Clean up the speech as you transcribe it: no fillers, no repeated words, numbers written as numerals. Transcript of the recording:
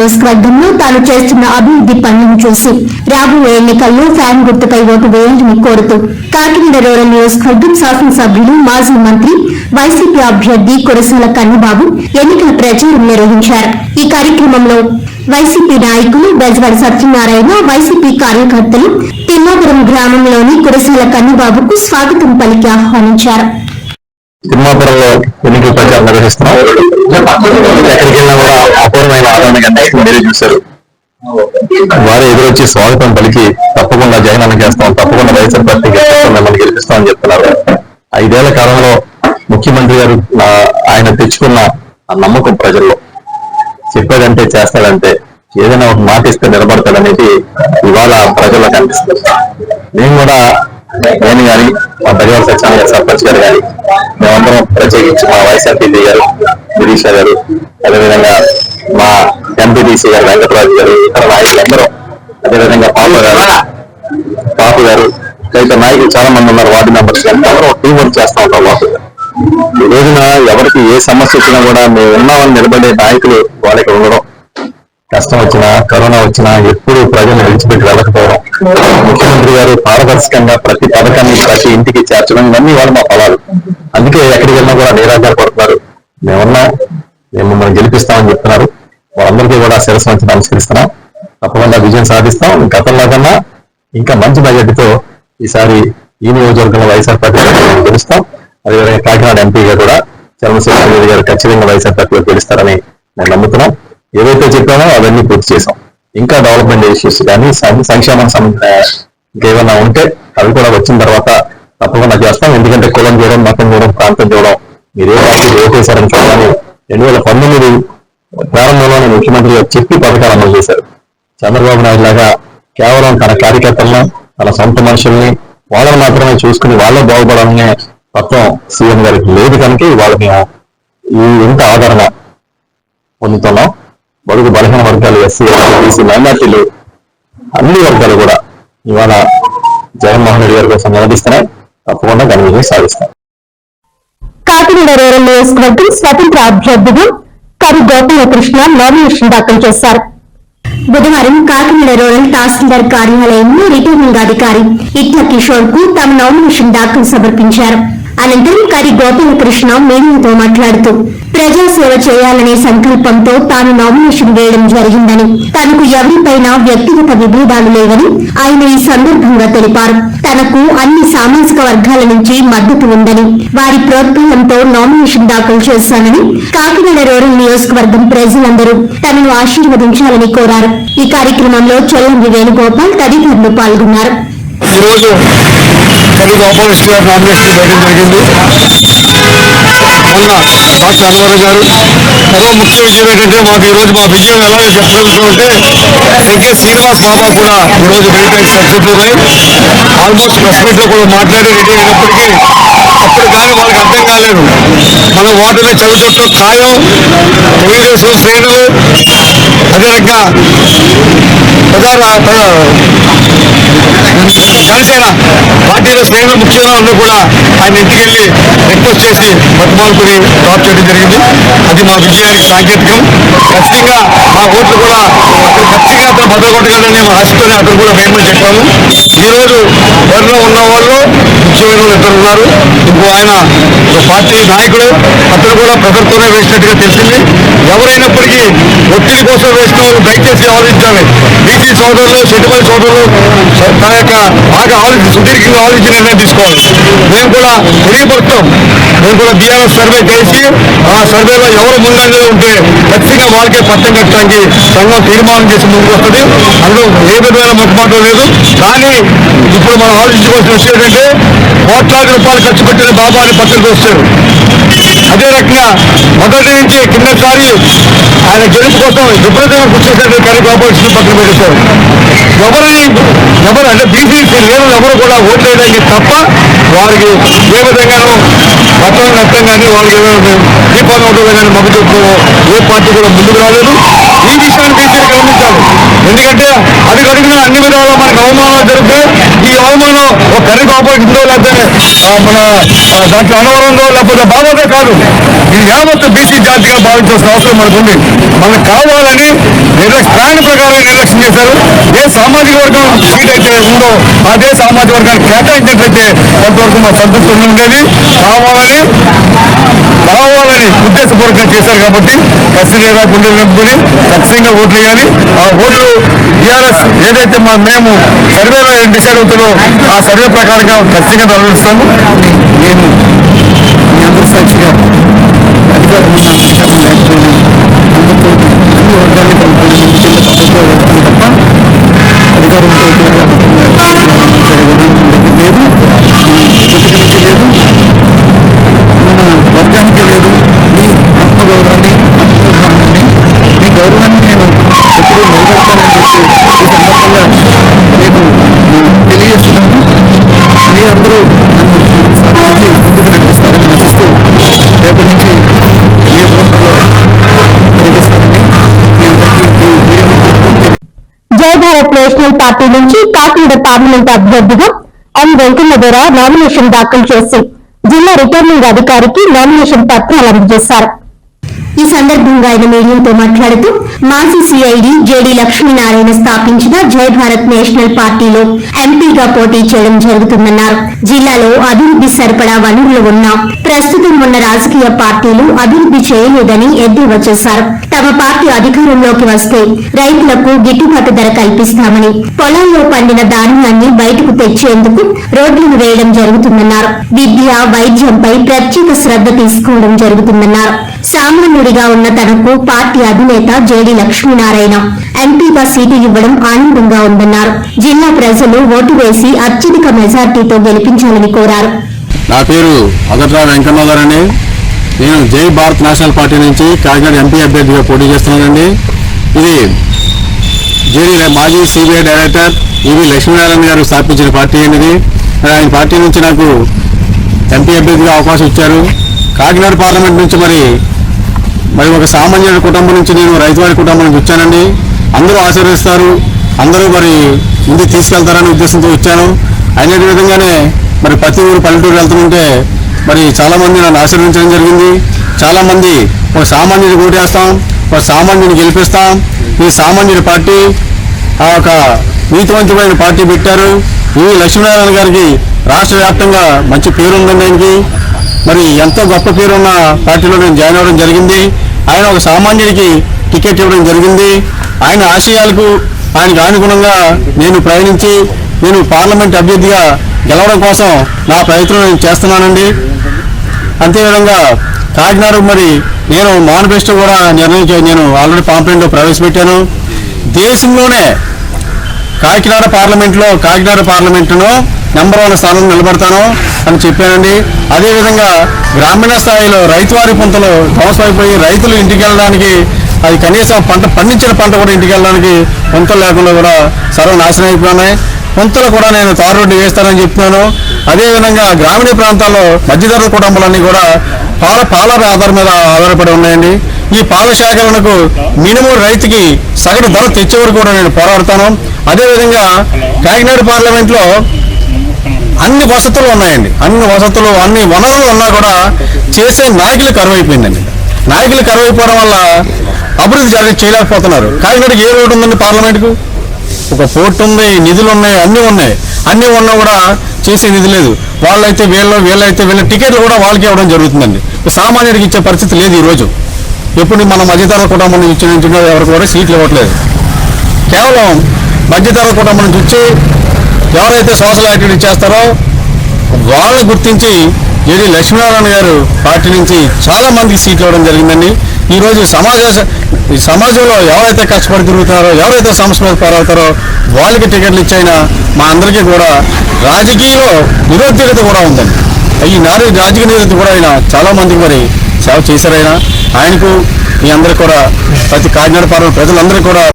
నియోజకవర్గంలో తాను చేస్తున్న అభివృద్ధి పనులను చూసి రాబోయే ఎన్నికల్లో ఫ్యాన్ గుర్తుపై ఓటు వేయాలని కోరుతూ కాకినాడ రూరల్ నియోజకవర్గం శాసనసభ్యులు మాజీ మంత్రి వైసీపీ అభ్యర్థి కురసాల కన్నబాబు ఎన్నికల ప్రచారం నిర్వహించారు. ఈ కార్యక్రమంలో వైసీపీ నాయకులు బెజవాడ సత్యనారాయణ, వైసీపీ కార్యకర్తలు తిమ్మాపురం గ్రామంలోని కురసాల కన్నబాబుకు స్వాగతం పలికి ఆహ్వానించారు. తిమ్మాపురంలో ఎన్నికల ప్రచారం నిర్వహిస్తున్నాం. ఎక్కడికి వెళ్ళినా కూడా అపూర్వమైన ఆదరణ మీరే చూశారు. వారు ఎదురొచ్చి స్వాగతం పలికి తప్పకుండా జగనన్న చేస్తాం, తప్పకుండా వైఎస్ఆర్ పార్టీ మిమ్మల్ని గెలిపిస్తామని చెప్తున్నారు. 5 ఏళ్ల కాలంలో ముఖ్యమంత్రి గారు ఆయన తెచ్చుకున్న ఆ నమ్మకం ప్రజల్లో, చెప్పాడంటే చేస్తాడంటే, ఏదైనా ఒక మాట ఇస్తే నిలబడతాడనేది ఇవాళ ప్రజల్లో కనిపిస్తుంది. నేను కూడా నేను కానీ మా బెజవాడ సత్యనారాయణ గారు సర్పంచ్ గారు కానీ మేమందరం ప్రత్యేకించి మా వైఎస్ఆర్పీపీ గారు గిరీష గారు, అదేవిధంగా మా ఎంపీటీసీ గారు వెంకటరాజు గారు, ఇతర నాయకులందరూ, అదేవిధంగా పాపు గారు తదితర నాయకులు చాలా మంది ఉన్నారు. వార్డు మెంబర్స్ అందరూ టీం వర్క్ చేస్తూ ఉంటాం. ఈ రోజున ఎవరికి ఏ సమస్య వచ్చినా కూడా మేము ఉన్నామని నిలబడే నాయకులు వాళ్ళకి ఉండడం, కష్టం వచ్చినా కరోనా వచ్చినా ఎప్పుడు ప్రజలను విడిచిపెట్టి వెళ్ళకపోవడం, ముఖ్యమంత్రి గారు పారదర్శకంగా ప్రతి పథకాన్ని ప్రతి ఇంటికి చేర్చడం, ఇవన్నీ వాళ్ళు మా ఫలాలు. అందుకే ఎక్కడికి వెళ్ళినా కూడా నిరాధారపడుతున్నారు. మేమున్నా మేము మిమ్మల్ని గెలిపిస్తామని చెప్తున్నారు. వాళ్ళందరికీ కూడా శిరస్సు నుంచి నమస్కరిస్తున్నాం. తప్పకుండా విజయం సాధిస్తాం. గతంలో కన్నా ఇంకా మంచి బడ్జెట్తో ఈసారి ఈ నియోజకవర్గంలో వైఎస్ఆర్ పార్టీ గెలుస్తాం. అదేవిధంగా కాకినాడ ఎంపీగా కూడా చంద్రశేఖర్ రెడ్డి గారు ఖచ్చితంగా వైఎస్ఆర్ పార్టీలో గెలుస్తారని నేను నమ్ముతున్నాం. ఏవైతే చెప్పామో అవన్నీ పూర్తి చేసాం. ఇంకా డెవలప్మెంట్ ఇష్యూస్ కానీ సంక్షేమ ఇంకేమైనా ఉంటే అవి కూడా వచ్చిన తర్వాత తప్పకుండా చేస్తాం. ఎందుకంటే కులం చూడడం, మతం చూడడం, ప్రాంతం చూడడం, మీరు ఏ పార్టీ ఓటేశారని చూడాలని 2019 ప్రారంభంలోనే ముఖ్యమంత్రి గారు చెప్పి పథకాలు అమలు చేశారు. చంద్రబాబు నాయుడు లాగా కేవలం తన కార్యకర్తలను, తన సొంత మనుషుల్ని వాళ్ళని మాత్రమే చూసుకుని వాళ్ళే బాగుపడాలనే తత్వం సీఎం గారికి లేదు. కనుక ఇవాళ మేము ఇంత ఆదరణ పొందుతున్నాం. బడుగు బలహీన వర్గాలు, ఎస్సీ, బీసీ, మైనార్టీలు, అన్ని వర్గాలు కూడా ఇవాళ జగన్మోహన్ రెడ్డి గారి కోసం నిలదీస్తున్నాయి. తప్పకుండా దాని విజయం సాధిస్తాం. కాకినాడ రూరల్ నియోజకవర్గం స్వతంత్ర అభ్యర్థిగా కరి గోపాలకృష్ణ నామినేషన్ దాఖలు చేశారు. బుధవారం కాకినాడ రూరల్ తహసీల్దార్ కార్యాలయంలో రిటర్నింగ్ అధికారి ఇట్ల కిషోర్ కు తమ నామినేషన్ దాఖలు సమర్పించారు. అనంతరం కరి గోపాలకృష్ణ మీడియాతో మాట్లాడుతూ ప్రజాసేవ చేయాలనే సంకల్పంతో తాను నామినేషన్ వేయడం జరిగిందని, తనకు ఎవరిపైనా వ్యక్తిగత విభేదాలు లేవని ఆయన ఈ సందర్భంగా తెలిపారు. తనకు అన్ని సామాజిక వర్గాల నుంచి మద్దతు ఉందని, వారి ప్రోత్సాహంతో నామినేషన్ దాఖలు చేశానని, కాకినాడ రూరల్ నియోజకవర్గం ప్రజలందరూ తనను ఆశీర్వదించాలని కోరారు. ఈ కార్యక్రమంలో చెల్లంగి వేణుగోపాల్ తదితరులు పాల్గొన్నారు. ఈరోజు కరి గోపాలకృష్ణ నామినేషన్ వేయడం జరిగింది. మొన్న డాక్టర్ అన్వర్ గారు మరో ముఖ్య విషయం ఏంటంటే, మాకు ఈరోజు మా విజయం ఎలా చెప్పగలుగుతుంటే ఎన్కే శ్రీనివాస్ బాబా కూడా ఈరోజు వెళ్ళిపోయి సక్సెస్ ఉన్నాయి. ఆల్మోస్ట్ ప్రెస్ మీట్ లో కూడా మాట్లాడి రెడీ అయినప్పటికీ అప్పుడు కానీ వాళ్ళకి అర్థం కాలేదు. మన ఓటమి చదువుతో ఖాయం, తెలుగుదేశం శ్రేణులు, అదేవిధంగా జనసేన పార్టీలో శ్రేణులు ముఖ్యంగా అందరూ కూడా ఆయన ఇంటికి వెళ్ళి రిక్వెస్ట్ చేసి బతిమాలుకుని డ్రాప్ చేయడం జరిగింది. అది మా విజయానికి సాంకేతికం. ఖచ్చితంగా మా ఓట్లు కూడా అక్కడ ఖచ్చితంగా అతను భద్రకొట్టగలనే ఆశతోనే అతను కూడా వేయమని చెప్పాము. ఈరోజు బరిలో ఉన్న వాళ్ళు ముఖ్యమైన వాళ్ళు ఇద్దరు ఉన్నారు. ఇంకో ఆయన ఒక పార్టీ నాయకుడు, అతను కూడా ప్రజలతోనే వేసినట్టుగా తెలిసింది. ఎవరైనప్పటికీ ఒత్తిడి కోసం వేసిన వాళ్ళు దయచేసి ఆలోచించాలి. బీసీ సోదరులు, సెటిమల్ సోదరులు తన యొక్క బాగా సుదీర్ఘంగా ఆలోచించి నిర్ణయం తీసుకోవాలి. మేము కూడా తెలియపరుస్తాం. మేము కూడా బీఆర్ఎస్ సర్వే చేసి ఆ సర్వేలో ఎవరు ముందంజలో ఉంటే ఖచ్చితంగా వాళ్ళకే పట్టం కట్టడానికి సంఘం తీర్మానం చేసి ముందుకు వస్తుంది. అందులో ఏ విధమైన మొక్కమాటం లేదు. కానీ ఇప్పుడు మనం ఆలోచించుకోవాల్సిన విషయం ఏంటంటే, కోట్లాది రూపాయలు ఖర్చు పెట్టిన బాబాని పక్కకు వస్తారు. అదే రకంగా మొదటి నుంచి కిందసారి ఆయన గెలుపు కోసం విపరీతంగా కృషి చేశారు. కరి గోపాలకృష్ణ పక్కన పెట్టేశారు. ఎవరు అంటే బీసీ లేని ఎవరు కూడా ఓట్లు వేయడానికి తప్ప వారికి ఏ విధంగానూ మతం నష్టం కానీ వాళ్ళకి దీపావళి ఓట్లు కానీ మొగ్గు చూపుతూ ఏ పార్టీ కూడా ముందుకు రాలేదు. ఈ విషయాన్ని బీసీలు గమనించాలి. ఎందుకంటే అడుగడుగున అన్ని విధాలుగా మనకు అవమానాలు జరుగుతాయి. ఈ అవమానం ఒక కర్రీకి ఆపోజిట్లో లేకపోతే మన దాంట్లో అనవరంలో లేకపోతే బాబోదే కాదు, ఇది యావత్ బీసీ జాతిగా భావించాల్సిన అవసరం మనకు ఉంది. మనకు కావాలని ప్లాన్ ప్రకారం నిర్లక్ష్యం చేశారు. ఏ సామాజిక వర్గం సీట్ అయితే ఉందో అదే సామాజిక వర్గాన్ని కేటాయించినట్లయితే కొంతవరకు మా సంతృప్తి ఉండేది. కావాలని ఉద్దేశపూర్వకంగా చేశారు కాబట్టి ఖచ్చితంగా గుండెలు నింపుకొని ఖచ్చితంగా ఓట్లు వేయాలి. ఆ ఓట్లు టీఆర్ఎస్ ఏదైతే మేము సర్వేలో డిసైడ్ అవుతుందో ఆ సర్వే ప్రకారంగా ఖచ్చితంగా నిర్వహిస్తాము. నేను మీ అందరూ సాక్షిగా అధికారం అందరితో అన్ని వర్గాన్ని కలుపుకొని తప్ప అధికారంతో లేదు, బతుకనికి లేదు, మన వర్గానికి లేదు. మీ ఆత్మగౌరవాన్ని ఆత్మగౌరవాన్ని మీ గౌరవాన్ని నేను ఎప్పుడూ నిలబెడతానని చెప్పి ఈ సందర్భంగా నేను తెలియజేస్తున్నాను. మీ అందరూ నన్ను సాధించి ముందుకు నడిపిస్తారని ఆశిస్తూ రేపటి నుంచి ఏ ప్రాంతంలో నడిపిస్తారని మీ అందరికీ జై భారత్ నేషనల్ పార్టీ నుంచి కాకినాడ పార్లమెంట్ అభ్యర్థిగా ఎం వెంకన్నగౌడ నామినేషన్ దాఖలు చేసి జిల్లా రిటర్నింగ్ అధికారికి నామినేషన్ పత్రాలు అందజేశారు. ఈ సందర్భంగా ఆయన మీడియాతో మాట్లాడుతూ మాజీ సిఐడి జేడీ లక్ష్మీనారాయణ స్థాపించిన జై భారత్ నేషనల్ పార్టీలో ఎంపీగా పోటీ చేయడం జరుగుతుందన్నారు. జిల్లాలో అభివృద్ధి సరిపడా వనరులు ఉన్నా ప్రస్తుతం ఉన్న రాజకీయ పార్టీలు అభివృద్ధి చేయలేదని ఎద్దేవా చేశారు. తమ పార్టీ అధికారంలోకి వస్తే రైతులకు గిట్టుబాటు ధర కల్పిస్తామని, పొలాల్లో పండిన ధాన్యాన్ని బయటకు తెచ్చేందుకు రోడ్లను వేయడం జరుగుతుందన్నారు. విద్య, వైద్యంపై ప్రత్యేక శ్రద్ధ తీసుకోవడం జరుగుతుందన్నారు. సామాన్యుడిగా ఉన్న తనకు పార్టీ అధినేత జేడీ లక్ష్మీనారాయణ ఎంపీగా సీటు ఇవ్వడం ఆనందంగా ఉందన్నారు. జిల్లా ప్రజలు ఓటు వేసి అత్యధిక మెజార్టీతో గెలిపించాలని కోరారు. నా పేరు అగట్రా వెంకన్నగౌడని. నేను జై భారత్ నేషనల్ పార్టీ నుంచి కాకినాడ ఎంపీ అభ్యర్థిగా పోటీ చేస్తున్నానండి. ఇది జేడీ మాజీ సిబిఐ డైరెక్టర్ ఈవి లక్ష్మీనారాయణ గారు స్థాపించిన పార్టీ అనేది. ఆయన పార్టీ నుంచి నాకు ఎంపీ అభ్యర్థిగా అవకాశం ఇచ్చారు. కాకినాడ పార్లమెంట్ నుంచి మరి ఒక సామాన్య కుటుంబం నుంచి నేను రైతువారి కుటుంబం నుంచి వచ్చానండి. అందరూ ఆశీర్వదిస్తారు, అందరూ మరి ముందుకు తీసుకెళ్తారనే ఉద్దేశంతో వచ్చాను. అయిన విధంగానే మరి ప్రతి ఊరు పల్లెటూరు వెళ్తుంటే మరి చాలామంది నన్ను ఆశీర్వదించడం జరిగింది. చాలామంది ఒక సామాన్యుని ఓటేస్తాం, ఒక సామాన్యుని గెలిపిస్తాం, ఈ సామాన్యుడి పార్టీ ఆ ఒక నీతివంతమైన పార్టీ పెట్టారు. ఈ లక్ష్మీనారాయణ గారికి రాష్ట్ర వ్యాప్తంగా మంచి పేరు ఉందండి. ఆయనకి మరి ఎంతో గొప్ప పేరున్న పార్టీలో నేను జాయిన్ అవ్వడం జరిగింది. ఆయన ఒక సామాన్యుడికి టికెట్ ఇవ్వడం జరిగింది. ఆయన ఆశయాలకు ఆయనకు అనుగుణంగా నేను ప్రయాణించి నేను పార్లమెంట్ అభ్యర్థిగా గెలవడం కోసం నా ప్రయత్నం నేను చేస్తున్నానండి. అంతేవిధంగా కాకినాడ మరి నేను మేనిఫెస్టో కూడా నేను ఆల్రెడీ పాంప్లెంట్లో ప్రవేశపెట్టాను. దేశంలోనే కాకినాడ పార్లమెంటులో నెంబర్ 1 స్థానంలో నిలబడతాను అని చెప్పానండి. అదేవిధంగా గ్రామీణ స్థాయిలో రైతువారి పంటలు ధ్వంసమైపోయి రైతులు ఇంటికి వెళ్ళడానికి, అది కనీసం పండించిన పంట కూడా ఇంటికి వెళ్ళడానికి పంటలు లేకుండా కూడా సర్వనాశనం అయిపోయినాయి. పంటలు కూడా నేను తారు రోడ్డు వేస్తానని చెప్తున్నాను. అదేవిధంగా గ్రామీణ ప్రాంతాల్లో మధ్యధరల కుటుంబాలన్నీ కూడా పాల ఆధారం మీద ఆధారపడి ఉన్నాయండి. ఈ పాల సేకరణకు మినిమం రైతుకి సగటు ధర తెచ్చే వరకు కూడా నేను పోరాడతాను. అదేవిధంగా కాకినాడ పార్లమెంట్లో అన్ని వసతులు ఉన్నాయండి. అన్ని వనరులు ఉన్నా కూడా చేసే నాయకులు కరువైపోయిందండి. నాయకులు కరువైపోవడం వల్ల అభివృద్ధి చేయలేకపోతున్నారు. కాకినాడకి ఏ రోడ్డు ఉందండి? పార్లమెంట్కు ఒక పోర్టు ఉంది, నిధులు ఉన్నాయి, అన్నీ ఉన్నా కూడా చేసే నిధి లేదు. వీళ్ళైతే వీళ్ళ టికెట్లు కూడా వాళ్ళకి ఇవ్వడం జరుగుతుందండి. సామాన్యుడికి ఇచ్చే పరిస్థితి లేదు ఈరోజు. ఎప్పుడు మన మధ్యతర కుటుంబం నుంచి ఇచ్చిన ఎవరికి కూడా సీట్లు ఇవ్వట్లేదు. కేవలం మధ్యతర కుటుంబం నుంచి వచ్చి ఎవరైతే సోషల్ యాక్టివిటీ చేస్తారో వాళ్ళని గుర్తించి జేడీ లక్ష్మీనారాయణ గారు పార్టీ నుంచి చాలా మందికి సీట్లు ఇవ్వడం జరిగిందండి. ఈరోజు సమాజంలో ఎవరైతే కష్టపడి తిరుగుతారో, ఎవరైతే సమస్య మీద పోరాడతారో వాళ్ళకి టికెట్లు ఇచ్చైనా మా అందరికీ కూడా రాజకీయంలో నిరుద్యోగత కూడా ఉందండి. ఈ రాజకీయ నిరుద్యోగత కూడా ఆయన చాలా మందికి మరి సేవ చేశారైనా ఆయనకు మీ అందరికీ కూడా ప్రతి కాకినాడ పార్లమెంట్ ప్రజలందరికీ కూడా